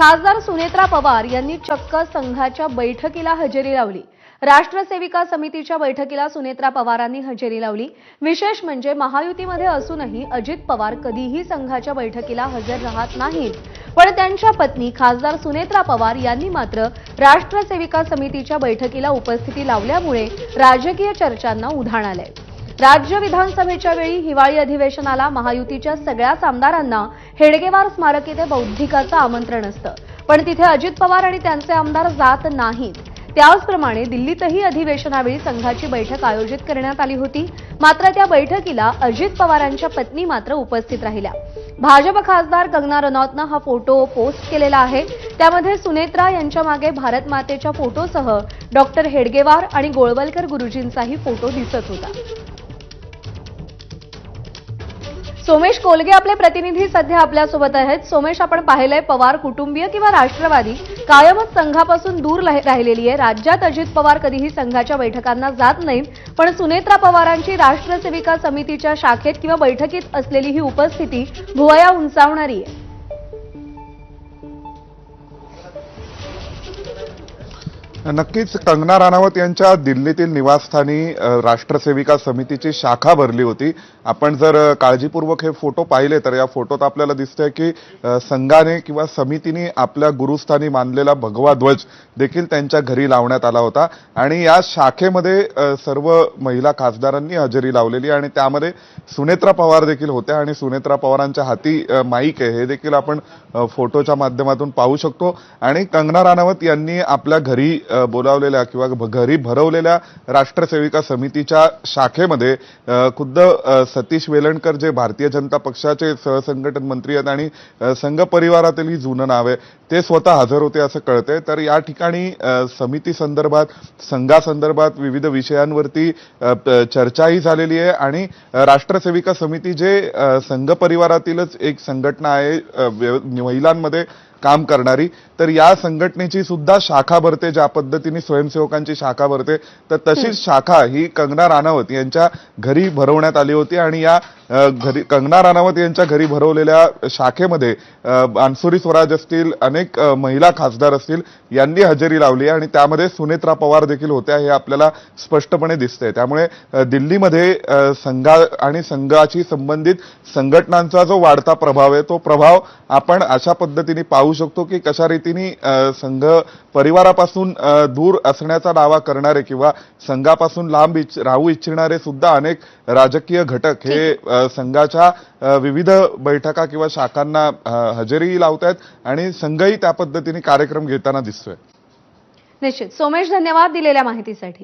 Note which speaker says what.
Speaker 1: खासदार सुनेत्रा पवार यांनी चक्क संघाच्या बैठकीला हजेरी लावली। राष्ट्र सेविका समितीच्या बैठकीला सुनेत्रा पवारांनी हजेरी लावली। विशेष म्हणजे महायुतीमध्ये असूनही अजित पवार कधीही संघाच्या बैठकीला हजर राहत नाहीत, पण त्यांच्या पत्नी खासदार सुनेत्रा पवार यांनी मात्र राष्ट्र सेविका समितीच्या बैठकीला उपस्थिती लावल्यामुळे राजकीय चर्चांना उधाण आले। राज्य विधानसभेच्या वेळी हिवाळी अधिवेशनाला महायुतीच्या सगळ्याच आमदारांना हेडगेवार स्मारक येथे बौद्धिकाचं आमंत्रण असतं, पण तिथे अजित पवार आणि त्यांचे आमदार जात नाहीत। त्याचप्रमाणे दिल्लीतही अधिवेशनावेळी संघाची बैठक आयोजित करण्यात आली होती, मात्र त्या बैठकीला अजित पवारांच्या पत्नी मात्र उपस्थित राहिल्या। भाजप खासदार कंगना रनौतनं हा फोटो पोस्ट केलेला आहे। त्यामध्ये सुनेत्रा यांच्या मागे भारत मातेच्या फोटोसह डॉक्टर हेडगेवार आणि गोळवलकर गुरुजींचाही फोटो दिसत होता। सोमेश कोलगे आपले प्रतिनिधी सध्या आपल्यासोबत आहेत। सोमेश, आपण पाहिलंय पवार कुटुंबीय किंवा राष्ट्रवादी कायमच संघापासून दूर राहिलेली आहे। राज्यात अजित पवार कधीही संघाच्या बैठकांना जात नाहीत, पण सुनेत्रा पवारांची राष्ट्र सेविका समितीच्या शाखेत किंवा बैठकीत असलेली ही उपस्थिती भुवया उंचावणारी आहे।
Speaker 2: नक्कीच कंगना राणावत यांच्या दिल्लीतील निवासस्थानी राष्ट्रसेविका समितीची शाखा भरली होती। आपण जर काळजीपूर्वक हे फोटो पाहिले तर या फोटोत आपल्याला दिसतंय की संघाने किंवा समितीने आपल्या गुरुस्थानी मानलेला भगवा ध्वज देखील त्यांच्या घरी लावण्यात आला होता आणि या शाखेमध्ये सर्व महिला खासदारांनी हजेरी लावलेली आणि त्यामध्ये सुनेत्रा पवार देखील होत्या आणि सुनेत्रा पवारांच्या हाती माईक आहे हे देखील आपण फोटोच्या माध्यमातून पाहू शकतो। आणि कंगना राणावत यांनी आपल्या घरी बोलावलेल्या किंवा घरी भरवलेल्या राष्ट्रसेविका समितीच्या शाखेमध्ये खुद्द सतीश वेलणकर जे भारतीय जनता पक्षाचे सहसंघटन मंत्री आहेत आणि संघ परिवारातील जुनं नाव आहे ते स्वतः हजर होते असं कळतंय। तर या ठिकाणी समिती संदर्भात संघासंदर्भात विविध विषयांवरती चर्चाही झालेली आहे आणि राष्ट्रसेविका समिती जे संघ परिवारातीलच एक संघटना आहे महिलांमध्ये काम करणारी, तर या संघटनेची सुद्धा शाखा भरते। ज्या पद्धतीने स्वयंसेवकांची शाखा भरते तर तशीच शाखा ही कंगना राणावत यांच्या घरी भरवण्यात आली होती आणि या घरी कंगना राणावत यांच्या घरी भरवलेल्या शाखेमध्ये अन्सुरी स्वराज असतील, अनेक महिला खासदार असतील यांनी हजेरी लावली आणि त्यामध्ये सुनेत्रा पवार देखील होत्या हे आपल्याला स्पष्टपणे दिसतंय। त्यामुळे दिल्लीमध्ये संघा आणि संघाशी संबंधित संघटनांचा जो वाढता प्रभाव आहे तो प्रभाव आपण अशा पद्धतीने पाहू शकतो की कशा रीतीने संघ परिवारापासून दूर असण्याचा दावा करणारे किंवा संघापासून लांब राहू इच्छिणारे सुद्धा अनेक राजकीय घटक हे संघाच्या विविध बैठका किंवा शाखांना हजेरी लावतायत आणि संघही त्या पद्धतीने कार्यक्रम घेताना दिसतोय।
Speaker 1: निश्चित सोमेश, धन्यवाद दिलेल्या माहितीसाठी।